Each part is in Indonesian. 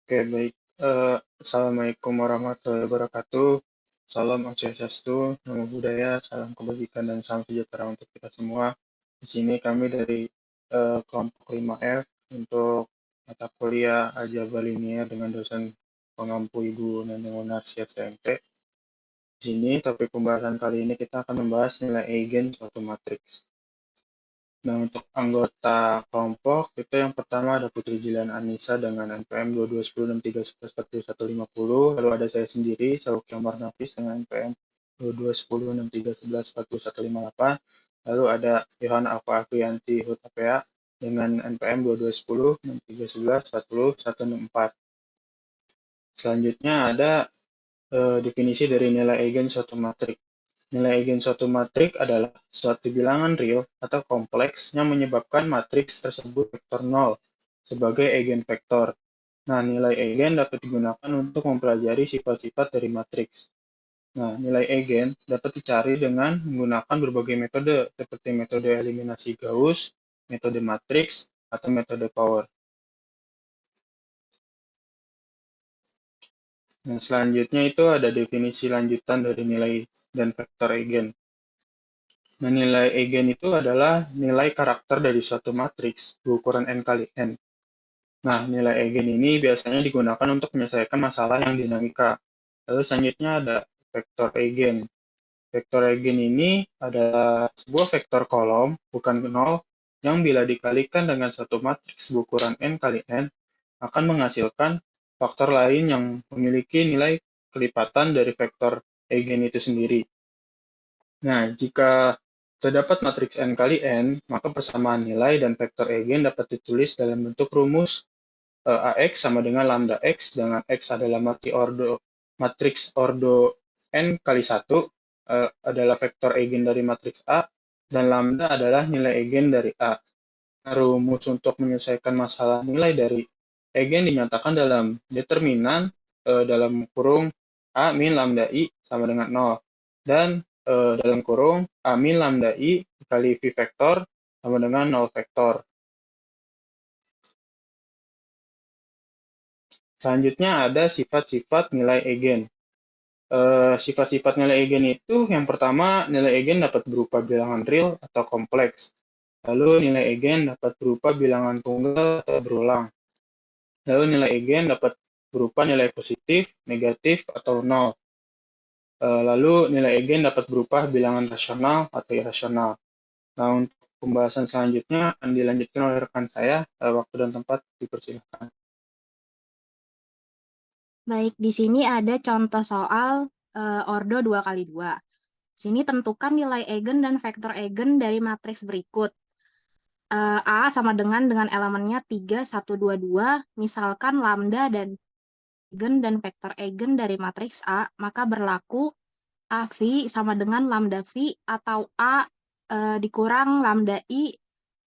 Oke, baik. Assalamualaikum warahmatullahi wabarakatuh. Salam Om Swastiastu, Namo Buddhaya, salam kebajikan dan salam sejahtera untuk kita semua. Di sini kami dari kelompok 5F untuk mata kuliah Aljabar Linear dengan dosen pengampu Ibu Neneng Munarsi SMP. Di sini topik pembahasan kali ini kita akan membahas nilai eigen suatu matriks. Nah, untuk anggota kelompok, itu yang pertama ada Putri Jilian Anissa dengan NPM 221063114150. Lalu ada saya sendiri, Sauk Yamar Nafis dengan NPM 22106311415158. Lalu ada Yohana Alfa Afriyanti Hutapea dengan NPM 221063114164. Selanjutnya ada definisi dari nilai eigen suatu matriks. Nilai eigen suatu matriks adalah suatu bilangan real atau kompleks yang menyebabkan matriks tersebut vektor 0 sebagai eigenvektor. Nah, nilai eigen dapat digunakan untuk mempelajari sifat-sifat dari matriks. Nah, nilai eigen dapat dicari dengan menggunakan berbagai metode seperti metode eliminasi Gauss, metode matriks, atau metode power. Nah, selanjutnya itu ada definisi lanjutan dari nilai dan vektor eigen. Nah, nilai eigen itu adalah nilai karakter dari suatu matriks berukuran n kali n. Nah, nilai eigen ini biasanya digunakan untuk menyelesaikan masalah yang dinamika. Lalu selanjutnya ada vektor eigen. Vektor eigen ini adalah sebuah vektor kolom, bukan nol, yang bila dikalikan dengan suatu matriks berukuran n kali n, akan menghasilkan faktor lain yang memiliki nilai kelipatan dari vektor eigen itu sendiri. Nah, jika terdapat matriks n kali n, maka persamaan nilai dan vektor eigen dapat ditulis dalam bentuk rumus AX sama dengan lambda X, dengan X adalah matriks ordo n kali 1, adalah vektor eigen dari matriks A, dan lambda adalah nilai eigen dari A. Rumus untuk menyelesaikan masalah nilai dari eigen dinyatakan dalam determinan dalam kurung A min lambda I sama dengan 0. Dan dalam kurung A min lambda I dikali V vektor sama dengan 0 vektor. Selanjutnya ada sifat-sifat nilai eigen. Sifat-sifat nilai eigen itu yang pertama, nilai eigen dapat berupa bilangan real atau kompleks. Lalu nilai eigen dapat berupa bilangan tunggal atau berulang. Lalu nilai eigen dapat berupa nilai positif, negatif, atau 0. Lalu nilai eigen dapat berupa bilangan rasional atau irasional. Nah, untuk pembahasan selanjutnya akan dilanjutkan oleh rekan saya. Waktu dan tempat dipersilakan. Baik, di sini ada contoh soal ordo 2x2. Sini tentukan nilai eigen dan vektor eigen dari matriks berikut. A sama dengan elemennya 3, 1, 2, 2. Misalkan lambda dan eigen dan vektor eigen dari matriks A, maka berlaku AV sama dengan lambda V atau A dikurang lambda I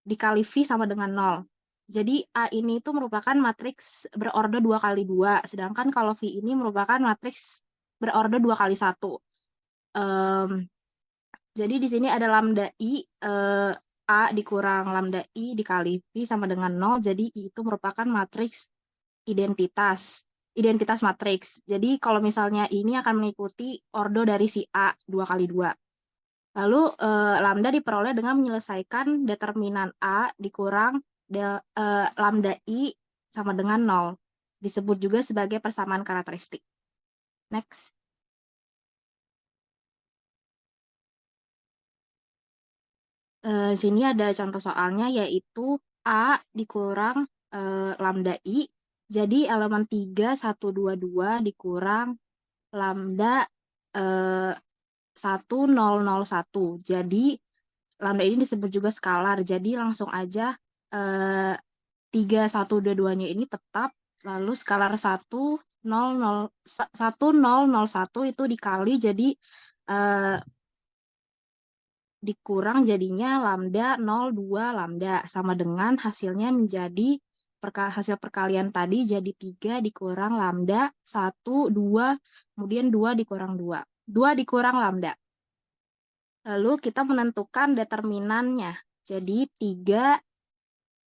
dikali V sama dengan 0. Jadi A ini itu merupakan matriks berordo 2x2, sedangkan kalau V ini merupakan matriks berordo 2x1. Jadi di sini ada lambda I, A dikurang lambda I dikali V sama dengan 0, jadi I itu merupakan matriks identitas matriks. Jadi kalau misalnya ini akan mengikuti ordo dari si A 2x2. Lalu lambda diperoleh dengan menyelesaikan determinan A dikurang lambda I sama dengan 0. Disebut juga sebagai persamaan karakteristik. Next. Sini ada contoh soalnya, yaitu A dikurang lambda I. Jadi elemen 3, 1, 2, 2 dikurang lambda 1, 0, 0, 1. Jadi lambda ini disebut juga skalar. Jadi langsung aja 3, 1, 2, 2-nya ini tetap. Lalu skalar 1, 0, 0, 1, 0, 0, 1 itu dikali, jadi dikurang jadinya lambda 0, 2 lambda. Sama dengan hasilnya menjadi hasil perkalian tadi jadi 3 dikurang lambda 1, 2, kemudian 2 dikurang 2. 2 dikurang lambda. Lalu kita menentukan determinannya. Jadi 3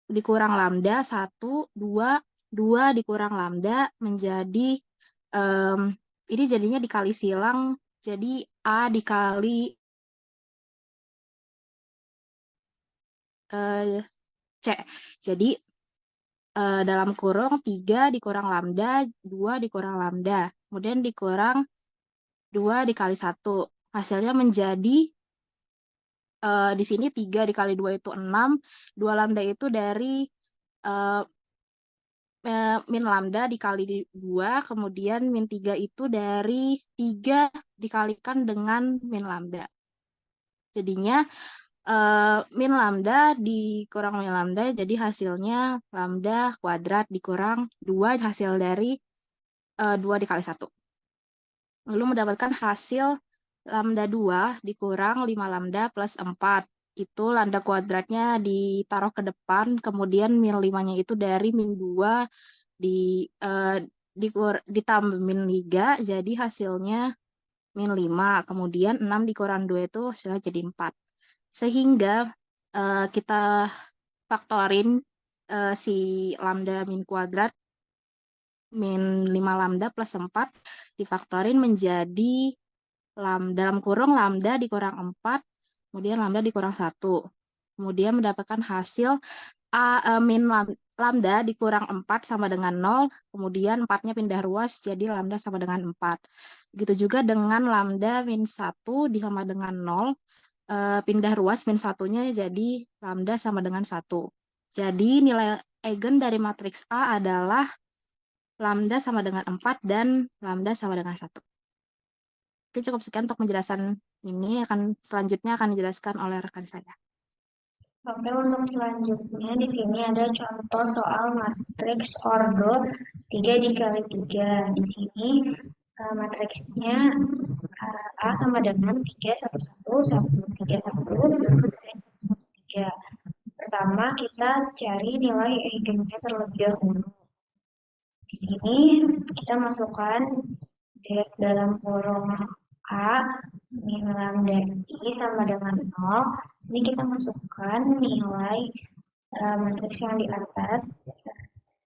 dikurang lambda, 1, 2, 2 dikurang lambda menjadi, ini jadinya dikali silang, jadi A dikali C. Jadi dalam kurung 3 dikurang lambda, 2 dikurang lambda, kemudian dikurang 2 dikali 1. Hasilnya menjadi, di sini 3 dikali 2 itu 6, 2 lambda itu dari uh, min lambda dikali 2, kemudian min 3 itu dari 3 dikalikan dengan min lambda. Jadinya min lambda dikurang min lambda, jadi hasilnya lambda kuadrat dikurang 2 hasil dari 2 dikali 1. Lalu mendapatkan hasil lambda 2 dikurang 5 lambda plus 4. Itu lambda kuadratnya ditaruh ke depan, kemudian min 5-nya itu dari min 2 ditambah min 3, jadi hasilnya min 5. Kemudian 6 dikurang 2 itu hasilnya jadi 4. Sehingga kita faktorin si lambda min kuadrat min 5 lambda plus 4 difaktorin menjadi dalam kurung lambda dikurang 4, kemudian lambda dikurang 1. Kemudian mendapatkan hasil min lambda dikurang 4 sama dengan 0, kemudian 4-nya pindah ruas jadi lambda sama dengan 4. Begitu juga dengan lambda min 1 sama dengan 0, pindah ruas min 1-nya jadi lambda sama dengan 1. Jadi nilai eigen dari matriks A adalah lambda sama dengan 4 dan lambda sama dengan 1. Oke, cukup sekian untuk penjelasan ini. Selanjutnya akan dijelaskan oleh rekan saya. Oke, untuk selanjutnya di sini ada contoh soal matriks ordo 3 dikali 3. Di sini matriksnya A sama dengan 3, 1, 1, 1, 3, 1, dan 1, 1, 3. Pertama, kita cari nilai eigennya terlebih dahulu. Di sini kita masukkan dalam kurung A min lambda I sama dengan 0. Ini kita masukkan nilai matriks yang di atas.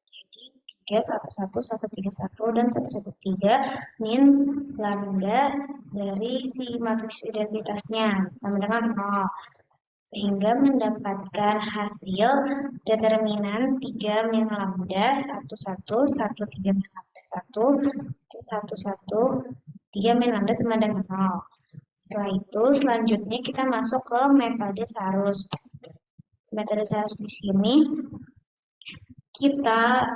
Jadi 3, 1, 1, 1, 3, 1, dan 1, 1, 3 min lambda dari si matriks identitasnya sama dengan 0. Sehingga mendapatkan hasil determinan 3 min lambda 1, 1, 1, 3 min lambda 1, 1, 1, 3 min lambda sama dengan 0. Setelah itu, selanjutnya kita masuk ke metode Sarus. Metode Sarus di sini kita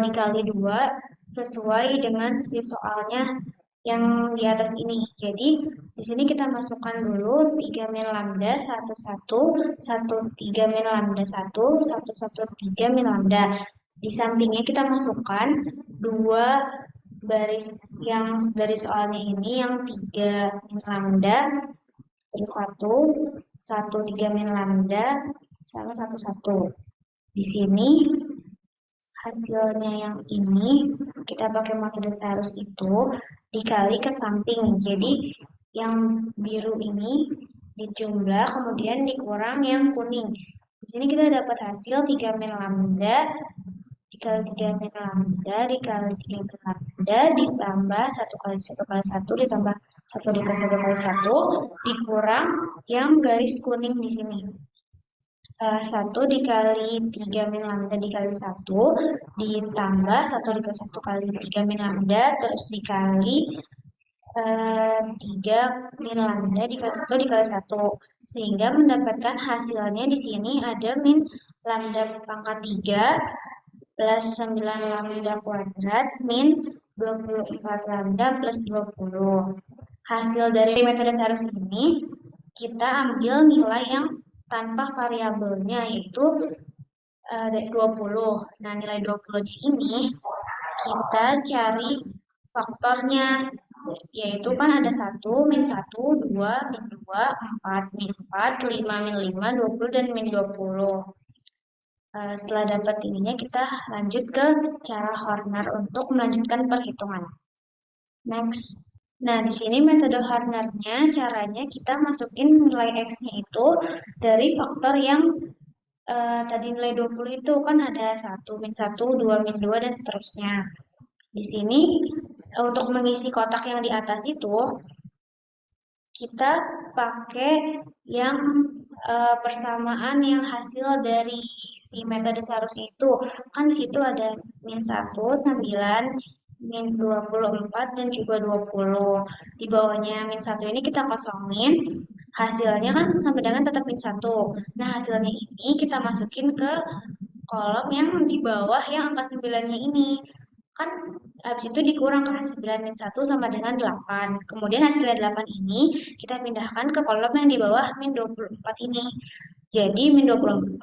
dikali 2 sesuai dengan si soalnya yang di atas ini. Jadi, di sini kita masukkan dulu 3 min lambda 1, 1, 1, 3 min lambda 1, 1, 1, 3 min lambda. Di sampingnya kita masukkan 2 baris yang dari soalnya ini yang 3 min lambda, terus 1, 1, 3 min lambda, sama 1, 1. Di sini hasilnya yang ini kita pakai metode Sarus itu dikali ke samping. Jadi yang biru ini dijumlah kemudian dikurang yang kuning. Di sini kita dapat hasil 3 min lambda dikali 3 min lambda dikali 3 min lambda ditambah 1 kali 1 kali 1 ditambah 1 dikali 1 kali 1 dikurang yang garis kuning di sini. 1 dikali 3 min lambda dikali 1 ditambah 1 dikali 1 kali 3 min lambda terus dikali 3 min lambda dikali 1 dikali 1 sehingga mendapatkan hasilnya di sini ada min lambda pangkat 3 plus 9 lambda kuadrat min 24 lambda plus 20. Hasil dari metode Sarus ini kita ambil nilai yang tanpa variabelnya yaitu 20. Nah, nilai 20-nya ini kita cari faktornya yaitu kan ada 1, min 1, 2, min 2, 4, min 4, 5, min 5, 20, dan min 20. Setelah dapat ininya kita lanjut ke cara Horner untuk melanjutkan perhitungan. Next. Nah, di sini metode Hornernya caranya kita masukin nilai X-nya itu dari faktor yang tadi nilai 20 itu kan ada 1, min 1, 2, min 2, dan seterusnya. Di sini untuk mengisi kotak yang di atas itu, kita pakai yang persamaan yang hasil dari si metode seharusnya itu. Kan di situ ada min 1, 9, min 24, dan juga 20. Di bawahnya min 1 ini kita kosongin. Hasilnya kan sama dengan tetap min 1. Nah, hasilnya ini kita masukin ke kolom yang di bawah yang angka 9-nya ini. Kan habis itu dikurangkan 9 min 1 sama dengan 8. Kemudian hasilnya 8 ini kita pindahkan ke kolom yang di bawah min 24 ini. Jadi min 24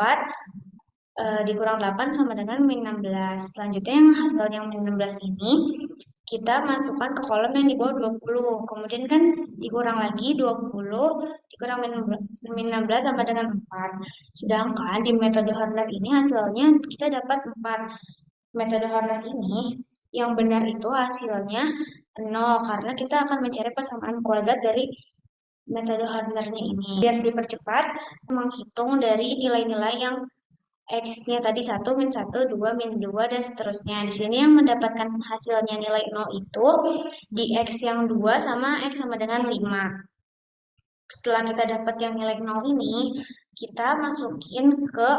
dikurang 8 sama dengan min 16. Selanjutnya yang hasil yang min 16 ini kita masukkan ke kolom yang di bawah 20. Kemudian kan dikurang lagi 20 dikurang min 16 sama dengan 4. Sedangkan di metode Horner ini hasilnya kita dapat 4. Metode Horner ini yang benar itu hasilnya 0 karena kita akan mencari persamaan kuadrat dari metode Hornernya ini. Biar dipercepat menghitung dari nilai-nilai yang X-nya tadi 1, min 1, 2, min 2, dan seterusnya. Di sini yang mendapatkan hasilnya nilai 0 itu di X yang 2 sama X sama dengan 5. Setelah kita dapat yang nilai 0 ini, kita masukin ke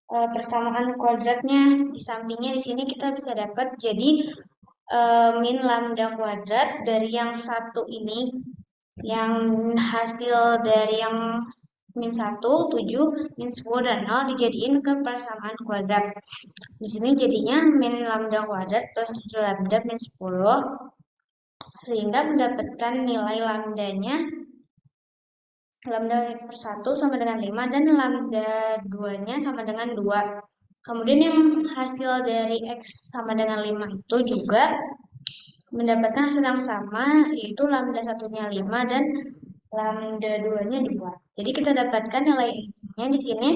persamaan kuadratnya. Di sampingnya di sini kita bisa dapat jadi min lambda kuadrat dari yang 1 ini, yang hasil dari yang min 1, 7, min 10, dan 0 dijadiin ke persamaan kuadrat. Di sini jadinya min lambda kuadrat plus 7 lambda min 10, sehingga mendapatkan nilai lambdanya lambda per 1 sama dengan 5 dan lambda 2-nya sama dengan 2. Kemudian yang hasil dari X sama dengan 5 itu juga mendapatkan hasil yang sama, yaitu lambda 1-nya 5 dan lambda 2-nya 2. Jadi kita dapatkan nilai X-nya di sini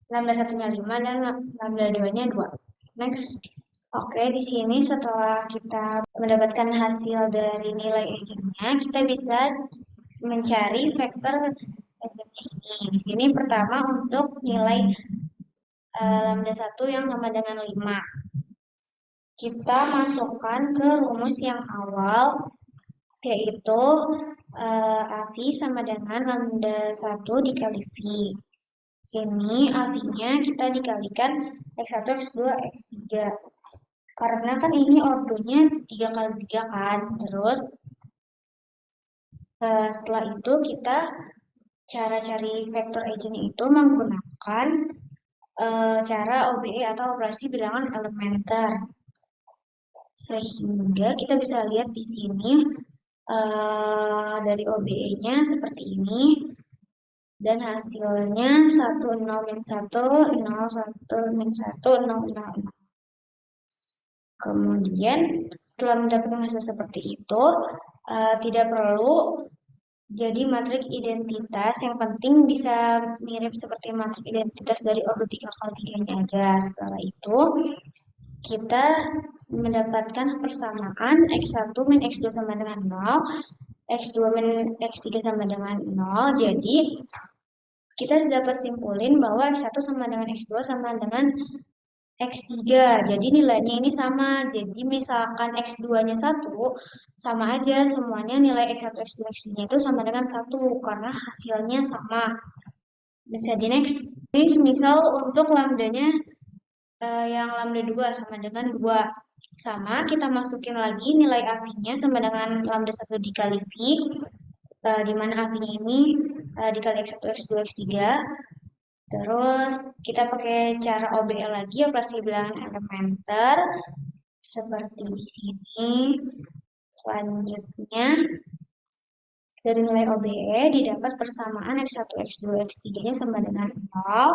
lambda 1-nya 5 dan lambda 2-nya 2. Next. Oke, di sini setelah kita mendapatkan hasil dari nilai eigennya, kita bisa mencari vektor eigennya ini. Di sini pertama untuk nilai lambda 1 yang sama dengan 5. Kita masukkan ke rumus yang awal, yaitu AV sama dengan lambda 1 dikali V. Sini AV-nya kita dikalikan X1, X2, X3. Karena kan ini ordonya 3 kali 3 kan. Terus setelah itu kita cara cari vektor eigennya itu menggunakan cara OBE atau operasi bilangan elementer. Sehingga kita bisa lihat di sini dari OBE-nya seperti ini. Dan hasilnya 1, 0, min 1, 0, 1, min 1, 0, 0. Kemudian setelah mendapatkan hasil seperti itu, tidak perlu jadi matriks identitas, yang penting bisa mirip seperti matriks identitas dari ordo 3 kali 3-nya aja. Setelah itu, kita mendapatkan persamaan X1 min X2 sama dengan 0, X2 min X3 sama dengan 0. Jadi, kita dapat simpulin bahwa X1 sama dengan X2 sama dengan X3. Jadi nilainya ini sama. Jadi misalkan X2-nya 1, sama aja semuanya nilai X1, X2, X3-nya itu sama dengan 1 karena hasilnya sama. Bisa di next. Ini misal untuk lambdanya yang lambda 2 sama dengan 2. Sama, kita masukin lagi nilai AV-nya sama dengan lambda 1 dikali V, di mana AV-nya ini dikali X1, X2, X3. Terus kita pakai cara OBE lagi, operasi bilangan elementer, seperti di sini. Selanjutnya, dari nilai OBE didapat persamaan X1, X2, X3-nya sama dengan 0,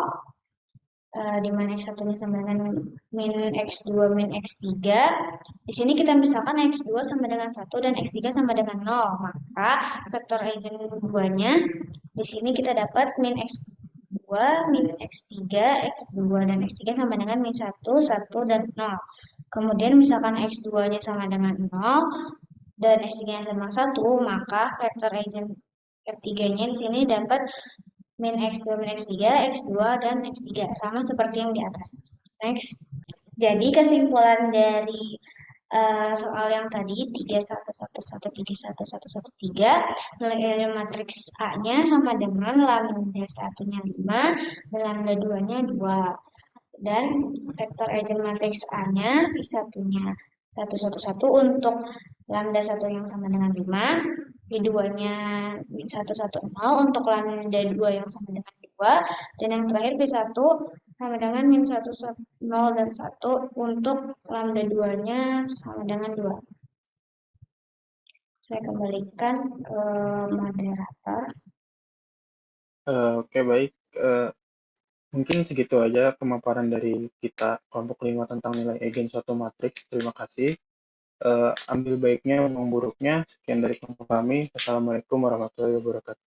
di mana X1-nya sama dengan min X2 min X3. Di sini kita misalkan X2 sama dengan 1 dan X3 sama dengan 0, maka vektor eigen 2-nya di sini kita dapat min X2, min X3, X2, dan X3 sama dengan min 1, 1, dan 0. Kemudian misalkan X2-nya sama dengan 0 dan X3-nya sama 1, maka vektor eigen F3-nya di sini dapat min X2, min X3, X2, dan X3. Sama seperti yang di atas. Next. Jadi kesimpulan dari soal yang tadi 3, 1, 1, 1, 3, 1, 1, 1, 3, nilai matriks A-nya sama dengan lambda 1-nya 5 dan lambda 2-nya 2. Dan vektor eigen matriks A-nya I1-nya 1, 1, 1 untuk lambda 1 yang sama dengan 5, I2-nya 1, 1, 0 untuk lambda 2 yang sama dengan 2, dan yang terakhir P1 sama dengan min 1, 0, dan 1 untuk lambda 2-nya sama dengan 2. Saya kembalikan ke moderator. Oke, baik. Mungkin segitu aja pemaparan dari kita kelompok 5 tentang nilai eigen suatu matriks. Terima kasih. Ambil baiknya, maupun buruknya. Sekian dari kelompok kami. Assalamualaikum warahmatullahi wabarakatuh.